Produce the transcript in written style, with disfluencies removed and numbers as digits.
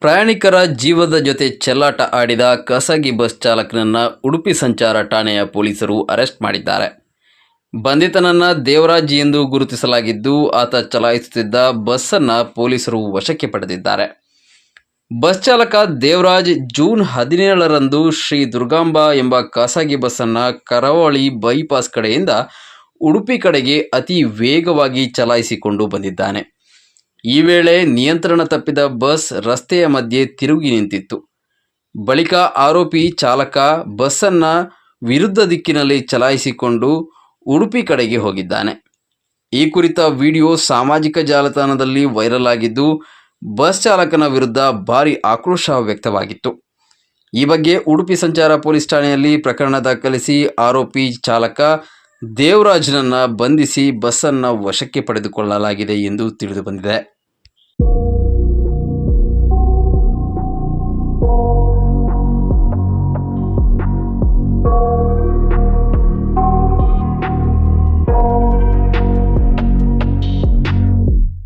ಪ್ರಯಾಣಿಕರ ಜೀವದ ಜೊತೆ ಚೆಲ್ಲಾಟ ಆಡಿದ ಖಾಸಗಿ ಬಸ್ ಚಾಲಕನನ್ನ ಉಡುಪಿ ಸಂಚಾರ ಠಾಣೆಯ ಪೊಲೀಸರು ಅರೆಸ್ಟ್ ಮಾಡಿದ್ದಾರೆ. ಬಂಧಿತನನ್ನ ದೇವರಾಜ್ ಎಂದು ಗುರುತಿಸಲಾಗಿದ್ದು, ಆತ ಚಲಾಯಿಸುತ್ತಿದ್ದ ಬಸ್ಸನ್ನು ಪೊಲೀಸರು ವಶಕ್ಕೆ ಪಡೆದಿದ್ದಾರೆ. ಬಸ್ ಚಾಲಕ ದೇವರಾಜ್ ಜೂನ್ 17ರಂದು ಶ್ರೀ ದುರ್ಗಾಂಬ ಎಂಬ ಖಾಸಗಿ ಬಸ್ಸನ್ನು ಕರಾವಳಿ ಬೈಪಾಸ್ ಕಡೆಯಿಂದ ಉಡುಪಿ ಕಡೆಗೆ ಅತಿ ವೇಗವಾಗಿ ಚಲಾಯಿಸಿಕೊಂಡು ಬಂದಿದ್ದಾನೆ. ಈ ವೇಳೆ ನಿಯಂತ್ರಣ ತಪ್ಪಿದ ಬಸ್ ರಸ್ತೆಯ ಮಧ್ಯೆ ತಿರುಗಿ ನಿಂತಿತ್ತು. ಬಳಿಕ ಆರೋಪಿ ಚಾಲಕ ಬಸ್ಸನ್ನು ವಿರುದ್ಧ ದಿಕ್ಕಿನಲ್ಲಿ ಚಲಾಯಿಸಿಕೊಂಡು ಉಡುಪಿ ಕಡೆಗೆ ಹೋಗಿದ್ದಾನೆ. ಈ ಕುರಿತ ವಿಡಿಯೋ ಸಾಮಾಜಿಕ ಜಾಲತಾಣದಲ್ಲಿ ವೈರಲ್ ಆಗಿದ್ದು, ಬಸ್ ಚಾಲಕನ ವಿರುದ್ಧ ಭಾರೀ ಆಕ್ರೋಶ ವ್ಯಕ್ತವಾಗಿತ್ತು. ಈ ಬಗ್ಗೆ ಉಡುಪಿ ಸಂಚಾರ ಪೊಲೀಸ್ ಠಾಣೆಯಲ್ಲಿ ಪ್ರಕರಣ ದಾಖಲಿಸಿ ಆರೋಪಿ ಚಾಲಕ ದೇವರಾಜ್ನನ್ನು ಬಂಧಿಸಿ ಬಸ್ಸನ್ನು ವಶಕ್ಕೆ ಪಡೆದುಕೊಳ್ಳಲಾಗಿದೆ ಎಂದು ತಿಳಿದುಬಂದಿದೆ.